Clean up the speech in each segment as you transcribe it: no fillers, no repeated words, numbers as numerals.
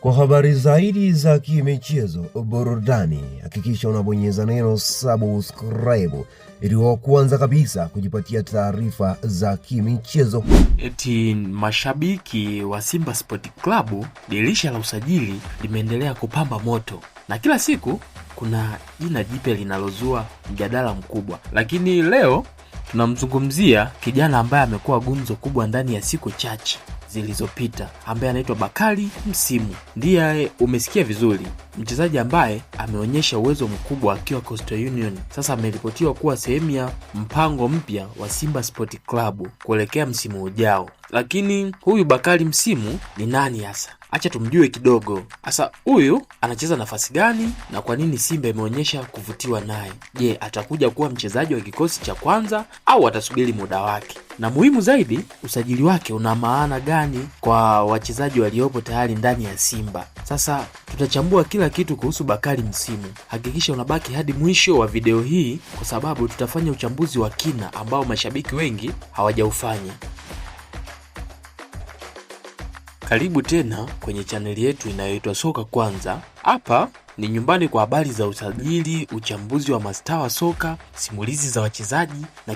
Kwa habari zaidi za kimichezo, burudani, hakikisha unabonyeza neno subscribe ili wa kwanza kabisa kujipatia taarifa za kimichezo. Eti mashabiki wa Simba Sport Club, dirisha la usajili limeendelea kupamba moto na kila siku kuna jina jipya linalozua mjadala mkubwa. Lakini leo tunamzungumzia kijana ambaye amekuwa gumzo kubwa ndani ya siku chache zilizopita, ambaye anaitwa Bakari Msimu. Ndiye umesikia vizuri, mchezaji ambaye ameonyesha uwezo mkubwa akiwa Coastal Union. Sasa ameripotiwa kuwa sehemu ya mpango mpya wa Simba Sport Club kuelekea msimu ujao. Lakini huyu Bakari Msimu ni nani hasa? Acha tumjue kidogo. Sasa huyu anacheza nafasi gani na kwa nini Simba imeonyesha kuvutiwa naye? Je, atakuja kuwa mchezaji wa kikosi cha kwanza au atasubiri muda wake? Na muhimu zaidi, usajili wake una maana gani kwa wachezaji waliopo tayari ndani ya Simba? Sasa tutachambua kila kitu kuhusu Bakari Msimu. Hakikisha unabaki hadi mwisho wa video hii kwa sababu tutafanya uchambuzi wa kina ambao mashabiki wengi hawajaufanya. Karibu tena kwenye chaneli yetu inayoitwa Soka Kwanza. Hapa ni nyumbani kwa habari za usajili, uchambuzi wa mastaa wa soka, simulizi za wachezaji na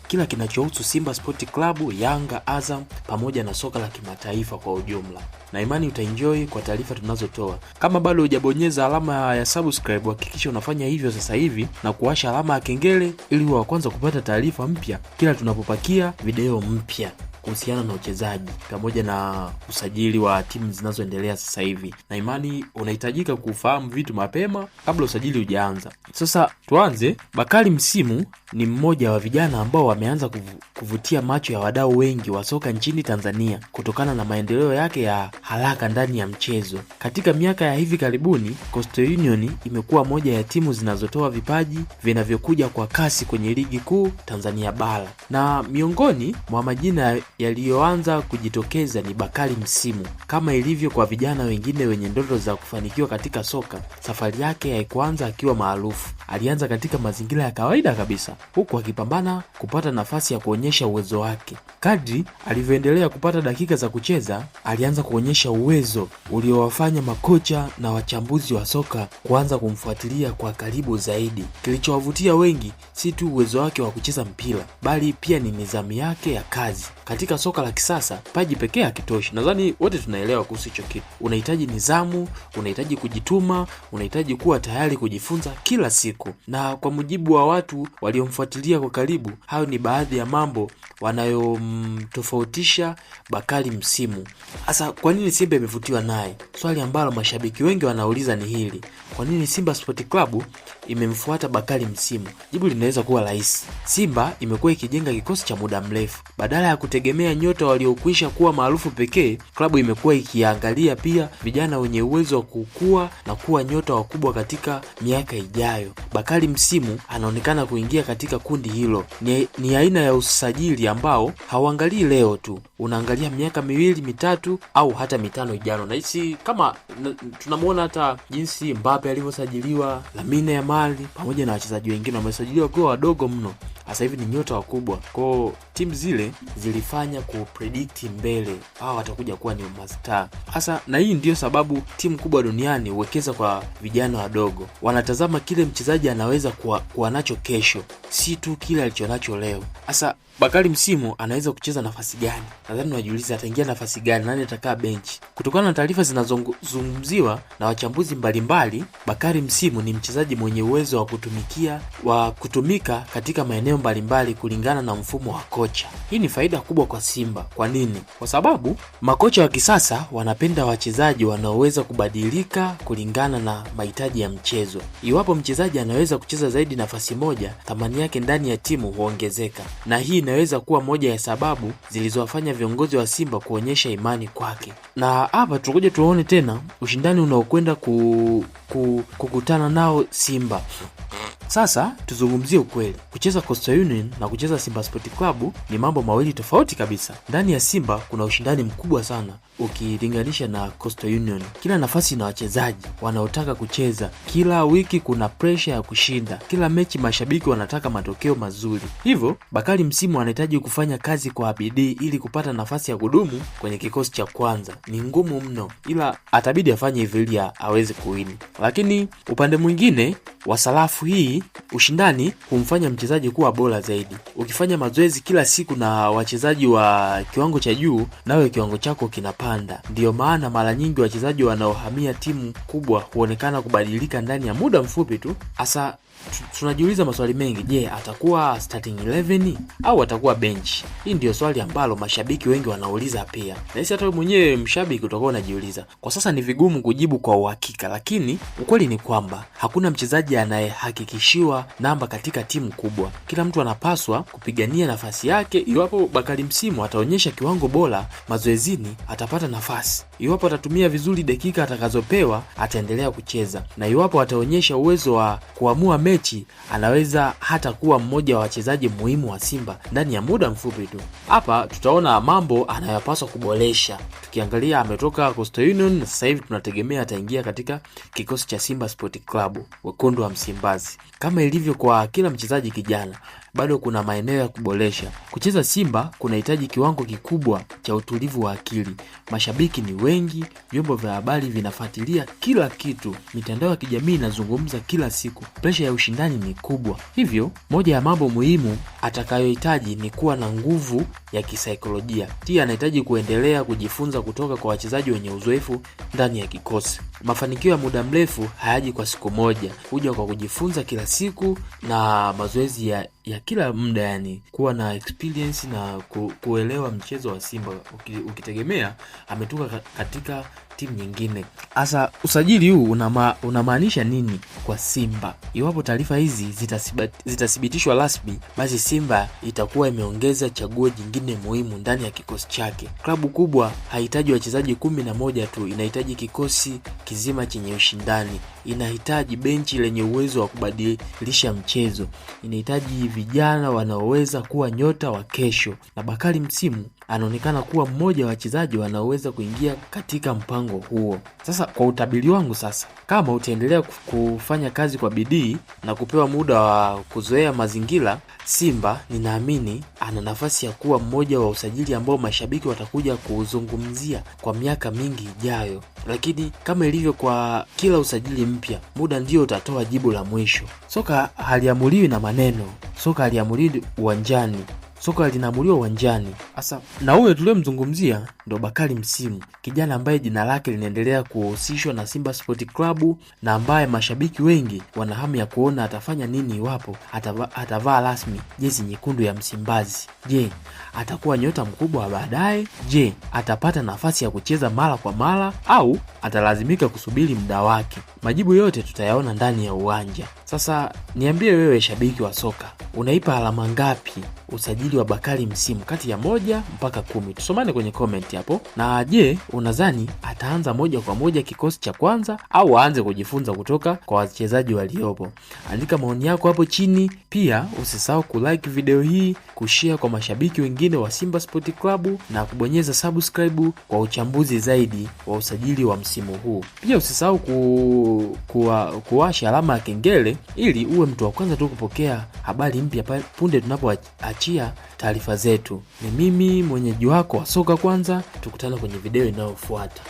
kila kinachohusu Simba Sport Club, Yanga, Azam pamoja na soka la kimataifa kwa ujumla. Na imani utaenjoy kwa taarifa tunazotoa. Kama bado hujabonyeza alama ya subscribe, hakikisha unafanya hivyo sasa hivi na kuwasha alama ya kengele ili uwe wa kwanza kupata taarifa mpya kila tunapopakia video mpya kuhusiana na uchezaji pamoja na usajili wa timu zinazoendelea sasa hivi. Na imani unahitajika kufahamu vitu mapema kabla usajili hujaanza. Sasa tuanze. Bakari Msimu ni mmoja wa vijana ambao wameanza kuvutia macho ya wadau wengi wa soka nchini Tanzania kutokana na maendeleo yake ya haraka ndani ya mchezo. Katika miaka ya hivi karibuni, Coastal Union imekuwa moja ya timu zinazotoa vipaji vinavyokuja kwa kasi kwenye ligi kuu Tanzania bara. Na miongoni mwa majina yaliyoanza kujitokeza ni Bakari Msimu. Kama ilivyo kwa vijana wengine wenye ndoto za kufanikiwa katika soka, safari yake haikuanza akiwa maarufu. Alianza katika mazingira ya kawaida kabisa, huku akipambana kupata nafasi ya kuonyesha uwezo wake. Kadri alivyoendelea kupata dakika za kucheza, alianza kuonyesha uwezo uliowafanya makocha na wachambuzi wa soka kuanza kumfuatilia kwa karibu zaidi. Kilichowavutia wengi si tu uwezo wake wa kucheza mpira, bali pia ni nidhamu yake ya kazi. Katika soka la kisasa, paji pekee hakitoshi. Nadhani wote tunaelewa kuhusu hicho kitu. Unahitaji nidhamu, unahitaji kujituma, unahitaji kuwa tayari kujifunza kila siku. Na kwa mujibu wa watu waliomfuatilia kwa karibu, hayo ni baadhi ya mambo wanayomtofautisha Bakari Msimu. Sasa kwa nini Simba imevutiwa naye? Swali ambalo mashabiki wengi wanauliza ni hili: kwa nini Simba Sport Club imemfuata Bakari Msimu? Jibu linaweza kuwa rahisi. Simba imekuwa ikijenga kikosi cha muda mrefu. Badala ya kutegemea nyota waliokwisha kuwa maarufu pekee, klabu imekuwa ikiangalia pia vijana wenye uwezo wa kukua na kuwa nyota wakubwa katika miaka ijayo. Bakari Msimu anaonekana kuingia katika kundi hilo. Ni aina ya usajili ambao hauangalii leo tu, unaangalia miaka miwili, mitatu au hata mitano ijayo. Na hisi kama tunamuona hata jinsi Mbappe alivyosajiliwa, Lamine Yamal pamoja na wachezaji wengine wamesajiliwa kwa wadogo mno. Sasa hivi ni nyota wakubwa. Kwa timu zile zilifanya kupredict mbele hao watakuja kuwa ni mastaa. Sasa na hii ndio sababu timu kubwa duniani huwekeza kwa vijana wadogo. Wanatazama kile mchezaji anaweza kuwa nacho kesho, si tu kile alichonacho leo. Sasa Bakari Msimu anaweza kucheza nafasi gani? Nadhani unajiuliza ataingia nafasi gani, nani atakaa benchi? Kutokana na taarifa zinazozungumziwa na wachambuzi mbalimbali, Bakari Msimu ni mchezaji mwenye uwezo wa kutumika katika maeneo mbalimbali kulingana na mfumo wa kocha. Hii ni faida kubwa kwa Simba. Kwa nini? Kwa sababu makocha wa kisasa wanapenda wachezaji wanaoweza kubadilika kulingana na mahitaji ya mchezo. Iwapo mchezaji anaweza kucheza zaidi nafasi moja, thamani yake ndani ya timu huongezeka. Na hii inaweza kuwa moja ya sababu zilizowafanya viongozi wa Simba kuonyesha imani kwake. Na hapa tunakuja tuone tena ushindani unaokwenda kukutana nao Simba. Sasa tuzungumzie ukweli. Kucheza Coastal Union na kucheza Simba Sport Club ni mambo mawili tofauti kabisa. Ndani ya Simba kuna ushindani mkubwa sana ukilinganisha na Coastal Union. Kila nafasi na wachezaji wanaotaka kucheza. Kila wiki kuna pressure ya kushinda. Kila mechi mashabiki wanataka matokeo mazuri. Hivyo Bakari Msimu anahitaji kufanya kazi kwa bidii ili kupata nafasi ya kudumu kwenye kikosi cha kwanza. Ni ngumu mno, ila atabidi afanye hivyo ili aweze kuwini. Lakini upande mwingine wa sarafu hii, ushindani humfanya mchezaji kuwa bora zaidi. Ukifanya mazoezi kila siku na wachezaji wa kiwango cha juu, nawe kiwango chako kinapanda. Ndiyo maana mara nyingi wachezaji wanaohamia timu kubwa huonekana kubadilika ndani ya muda mfupi tu. Asa tunajiuliza maswali mengi. Je, atakuwa starting 11 au atakuwa bench? Hii ndio swali ambalo mashabiki wengi wanauliza pia. Na hata wewe mwenyewe mshabiki utakuwa unajiuliza. Kwa sasa ni vigumu kujibu kwa uhakika, lakini ukweli ni kwamba hakuna mchezaji anayehakikishiwa namba katika timu kubwa. Kila mtu anapaswa kupigania nafasi yake. Iwapo Bakari Msimu ataonyesha kiwango bora mazoezini, atapata nafasi. Iwapo atatumia vizuri dakika atakazopewa, ataendelea kucheza. Na iwapo ataonyesha uwezo wa kuamua mechi, anaweza hata kuwa mmoja wa wachezaji muhimu wa Simba ndani ya muda mfupi tu. Hapa tutaona mambo anayopaswa kuboresha. Tukiangalia ametoka Coastal Union na sasa hivi tunategemea ataingia katika kikosi cha Simba Sport Club, wekundu wa Msimbazi. Kama ilivyo kwa kila mchezaji kijana, bado kuna maeneo ya kuboresha. Kucheza Simba kunahitaji kiwango kikubwa cha utulivu wa akili. Mashabiki ni wengi, vyombo vya habari vinafuatilia kila kitu, mitandao ya kijamii inazungumza kila siku. Presha ya ushindani ni kubwa. Hivyo, moja ya mambo muhimu atakayohitaji ni kuwa na nguvu ya kisaikolojia. Pia anahitaji kuendelea kujifunza kutoka kwa wachezaji wenye uzoefu ndani ya kikosi. Mafanikio ya muda mrefu hayaji kwa siku moja, huja kwa kujifunza kila siku na mazoezi ya kila muda, yani kuwa na experience na kuelewa mchezo wa Simba ukitegemea ametoka katika timu nyingine. Asa usajili huu unamaanisha nini kwa Simba? Iwapo taarifa hizi zitathibitishwa rasmi, basi Simba itakuwa imeongeza chaguo jingine muhimu ndani ya kikosi chake. Klabu kubwa haihitaji wachezaji 11 tu, inahitaji kikosi kizima chenye ushindani. Inahitaji benchi lenye uwezo wa kubadilisha mchezo. Inahitaji vijana wanaoweza kuwa nyota wa kesho. Na Bakari Msimu anaonekana kuwa mmoja wa wachezaji wanaoweza kuingia katika mpango huo. Sasa kwa utabiri wangu sasa, kama utaendelea kufanya kazi kwa bidii na kupewa muda wa kuzoea mazingira, Simba ninaamini ana nafasi ya kuwa mmoja wa usajili ambao mashabiki watakuja kuzungumzia kwa miaka mingi ijayo. Lakini kama ilivyo kwa kila usajili mpya, muda ndio utatoa jibu la mwisho. Soka haliamuliwi na maneno, soka haliamuliwi uwanjani. Soka linaamuliwa uwanjani. Asa na huyo tuliyomzungumzia ndo Bakari Msimu, kijana ambaye jina lake linaendelea kuhusishwa na Simba Sport Club na ambaye mashabiki wengi wana hamu ya kuona atafanya nini iwapo atavaa rasmi jezi nyekundu ya Msimbazi. Je, atakuwa nyota mkubwa wa baadaye? Je, atapata nafasi ya kucheza mara kwa mara au atalazimika kusubiri muda wake? Majibu yote tutayaona ndani ya uwanja. Sasa niambie wewe shabiki wa soka, unaipa alama ngapi usajili wa Bakari Msimu kati ya 1 mpaka 10? Tusomane kwenye comment hapo. Na je, unadhani ataanza moja kwa moja kikosi cha kwanza au aanze kujifunza kutoka kwa wachezaji waliopo? Andika maoni yako hapo chini. Pia usisahau kulike video hii, kushare kwa mashabiki wengine wa Simba Sport Club na kubonyeza subscribe kwa uchambuzi zaidi wa usajili wa msimu huu. Pia usisahau kuwasha alama ya kengele ili uwe mtu wa kwanza tu kupokea habari mpya punde tunapoachia taarifa zetu. Ni mimi mwenyeji wako wa Soka Kwanza. Tukutane kwenye video inayofuata.